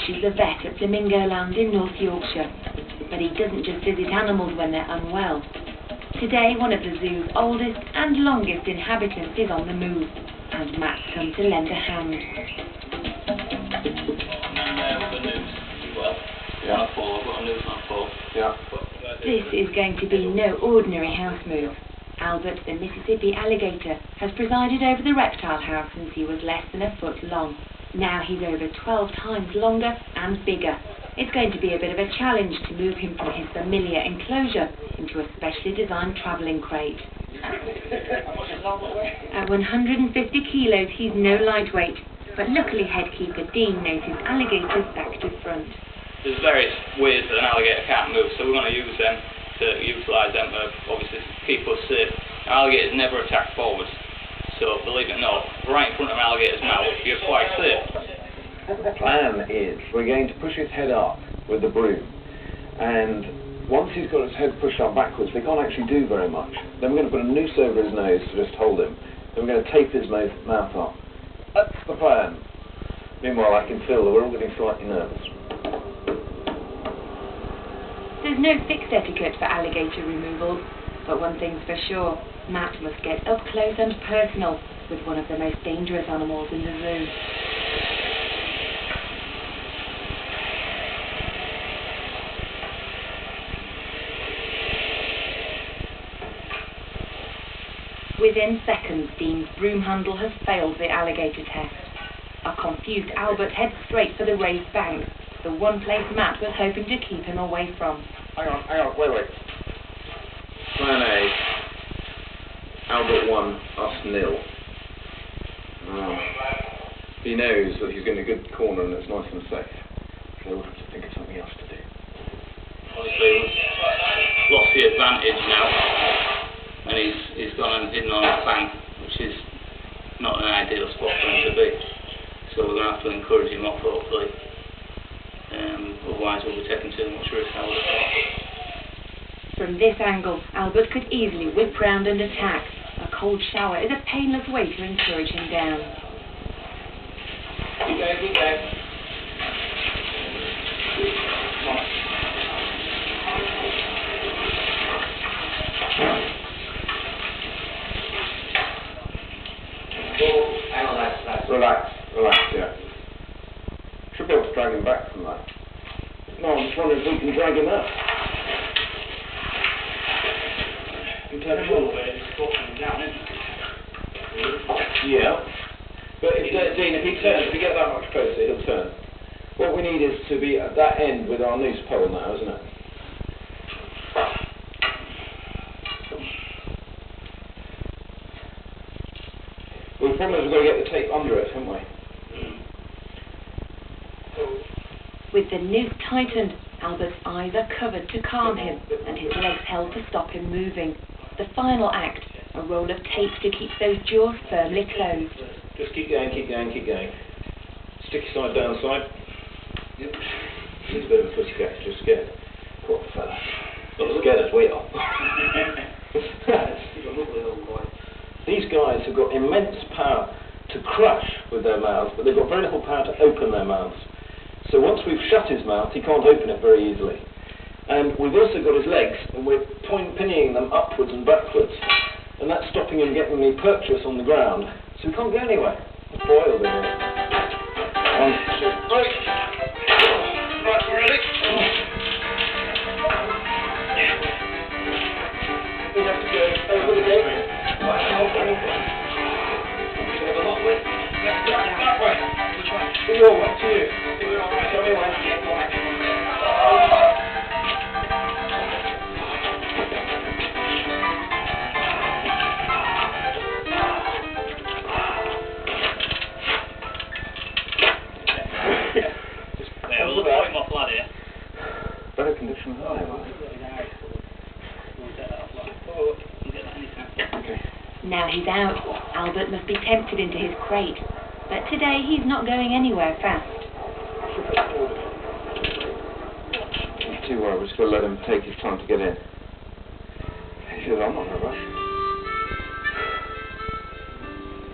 Is a vet at Flamingo Land in North Yorkshire, but he doesn't just visit animals when they're unwell. Today, one of the zoo's oldest and longest inhabitants is on the move, and Matt's come to lend a hand. This is going to be no ordinary house move. Albert, the Mississippi alligator, has presided over the reptile house since he was less than a foot long. Now he's over 12 times longer and bigger. It's going to be a bit of a challenge to move him from his familiar enclosure into a specially designed travelling crate. At 150 kilos, he's no lightweight, but luckily headkeeper Dean knows his alligators back to front. There's various ways that an alligator can't move, so we're going to use them to utilise them to obviously keep us safe. Alligators never attack forwards. So, believe it or not, right in front of an alligator's mouth, you're quite safe. The plan is we're going to push his head up with the broom, and once he's got his head pushed up backwards, they can't actually do very much. Then we're going to put a noose over his nose to just hold him. Then we're going to tape his mouth up. That's the plan. Meanwhile, I can feel that we're all getting slightly nervous. There's no fixed etiquette for alligator removals, but one thing's for sure. Matt must get up close and personal with one of the most dangerous animals in the zoo. Within seconds, Dean's broom handle has failed the alligator test. A confused Albert heads straight for the raised bank, the one place Matt was hoping to keep him away from. Hang on, wait. Plan A. Albert 1, us 0. He knows that he's in a good corner and it's nice and safe. So we'll have to think of something else to do. Obviously, we've lost the advantage now, and he's gone and hidden on his bank, which is not an ideal spot for him to be. So we're going to have to encourage him off, hopefully. Otherwise, we'll be taking too much risk. From this angle, Albert could easily whip round and attack. A cold shower is a painless way to encourage him down. Keep going. Relax, yeah. Should be able to drag him back from that. No, I'm just wondering if we can drag him up. Yeah. But Dean, if he turns, if we get that much closer, he'll turn. What we need is to be at that end with our noose pole now, isn't it? Well, the problem is we've got to get the tape under it, haven't we? With the noose tightened, Albert's eyes are covered to calm him, and his legs held to stop him moving. The final act, a roll of tape to keep those jaws firmly closed. Just keep going. Sticky side down side. Yep. He's a bit of a pussycat, he's just scared. Poor fella. Not as scared as we are. These guys have got immense power to crush with their mouths, but they've got very little power to open their mouths. So once we've shut his mouth, he can't open it very easily. And we've also got his legs, and we're pinning them upwards and backwards. And that's stopping him getting any purchase on the ground. So he can't go anywhere. It's boiled in here. 1, 2, 3. Right, we're ready. We have to go over the gate. Right, a lot way. That way. Which way? Your way, to you. Tell me when. lad here. Better condition than I am. Okay. Now he's out, Albert must be tempted into his crate. But today he's not going anywhere fast. Not too worried, we're just going to let him take his time to get in. He says, I'm not in a rush.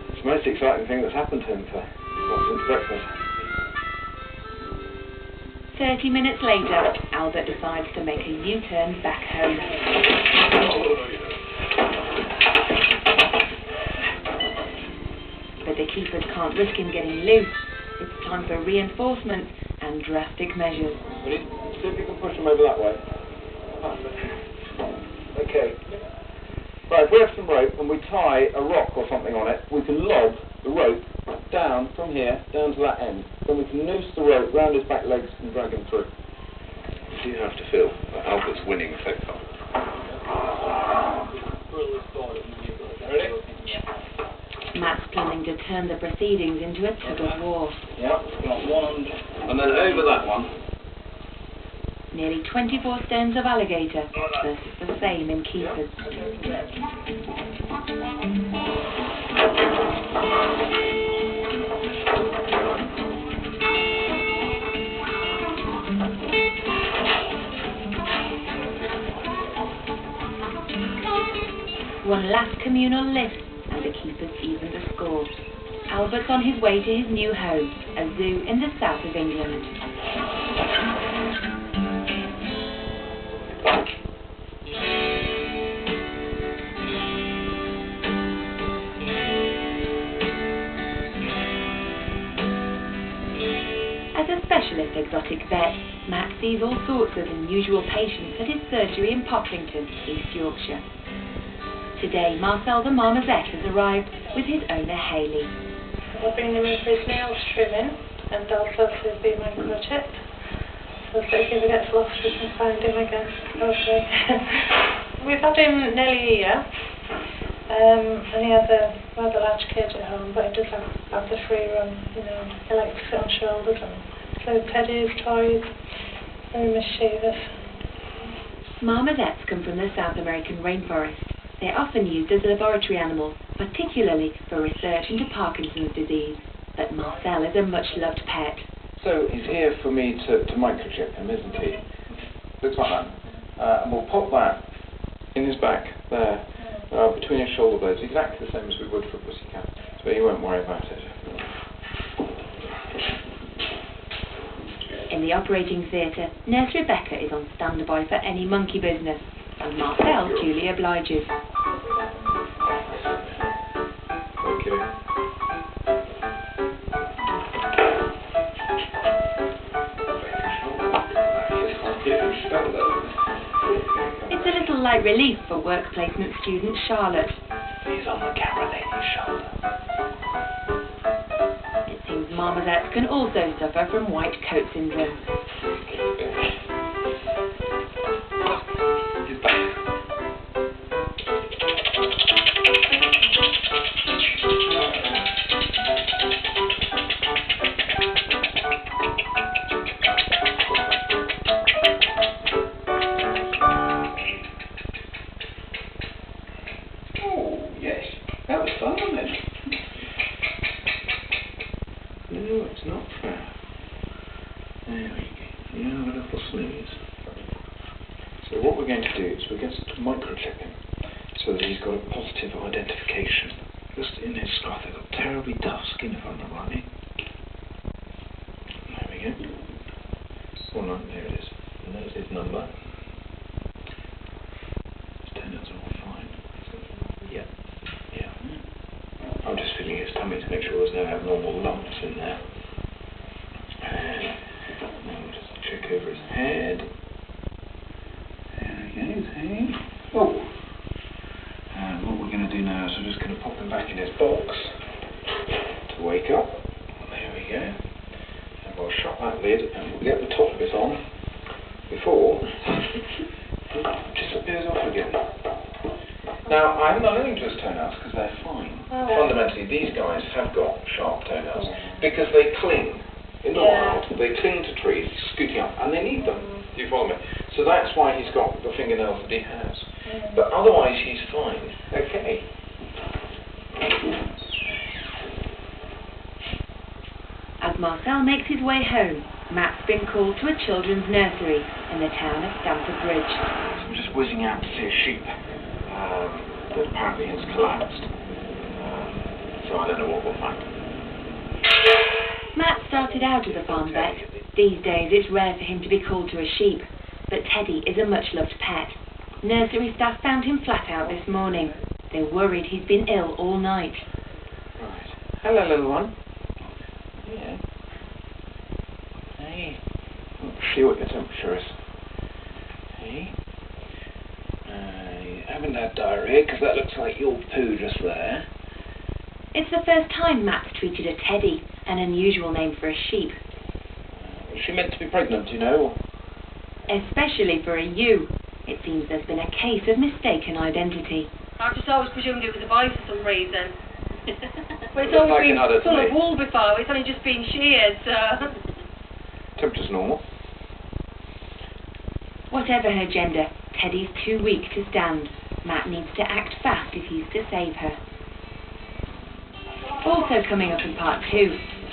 It's the most exciting thing that's happened to him since breakfast. 30 minutes later, Albert decides to make a U-turn back home. But the keepers can't risk him getting loose. It's time for reinforcements and drastic measures. Ready? See if you can push him over that way. Okay. Right, if we have some rope and we tie a rock or something on it, we can lob the rope down from here, down to that end. Then we can noose the rope round his back legs and drag him through. You do have to feel that Albert's winning so far. Ready? Yeah. Matt's planning to turn the proceedings into a tug-of-war. Yeah, got 100. And then over that one. Nearly 24 stones of alligator versus the same in keepers. One last communal lift and the keepers even the score. Albert's on his way to his new home, a zoo in the south of England. As a specialist exotic vet, Matt sees all sorts of unusual patients at his surgery in Poplington, East Yorkshire. Today, Marcel the marmoset has arrived with his owner Hayley. I'll bring him in for his nails trimming and also to be microchipped. So if he gets lost we can find him again. Okay. We've had him nearly a year. And he has a rather large cage at home, but he does have the free run, you know. He likes to sit on shoulders and play with teddies, toys, very mischievous. Marmosets come from the South American rainforest. They're often used as laboratory animals, particularly for research into Parkinson's disease. But Marcel is a much-loved pet. So he's here for me to microchip him, isn't he? Looks like that. And we'll pop that in his back, there, between his shoulder blades, exactly the same as we would for a pussycat. So you won't worry about it. In the operating theatre, Nurse Rebecca is on standby for any monkey business, and Marcel duly obliges. Okay. It's a little light relief for work placement student Charlotte. He's on the camera lady's shoulder. It seems marmosets can also suffer from white coat syndrome. He's back. Oh, yes. That was fun, wasn't it? No, it's not fair. There we go. Now a little sneeze. So what we're going to do is we're going to microchip him so that he's got a positive identification. Just in his skull, they've got terribly tough skin if I'm not right. There we go. Oh no, there it is. And there's his number. His toenails are all fine. Yeah. Yeah. I'm just feeling his tummy to make sure there's no abnormal lumps in there. And now we'll just check over his head. There he goes, hey. Oh! And what we're going to do now is we're just going to pop him back in his box to wake up. There we go. And we'll shut that lid and we'll get the top bit on before he disappears off again. Now, I haven't done anything to his toenails because they're fine. Oh. Fundamentally, these guys have got sharp toenails because they cling. In the wild, they cling to trees scooting up, and they need them. Do you follow me? So that's why he's got the fingernails that he has. But otherwise, he's fine. Okay. As Marcel makes his way home, Matt's been called to a children's nursery in the town of Stamford Bridge. I'm just whizzing out to see a sheep that apparently has collapsed. So I don't know what we'll find. Matt started out as a farm vet. These days it's rare for him to be called to a sheep, but Teddy is a much-loved pet. Nursery staff found him flat out this morning. They're worried he's been ill all night. Right. Hello, little one. Yeah. Hey. Let's see what your temperature is. Hey. You haven't had diarrhea, because that looks like your poo just there. It's the first time Matt's treated a teddy, an unusual name for a sheep. Was she meant to be pregnant, you know? Especially for a ewe. It seems there's been a case of mistaken identity. I've just always presumed it was a boy for some reason. But it's Looks always like been another to full me. of wool before, it's only just been sheared, so... Temperature's normal. Whatever her gender, Teddy's too weak to stand. Matt needs to act fast if he's to save her. Also coming up in part 2,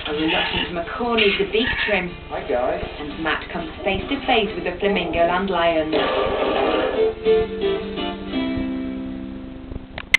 a reluctant McCaw needs a beak trim, Hi, guys. and Matt comes face to face with the Flamingo Land lions.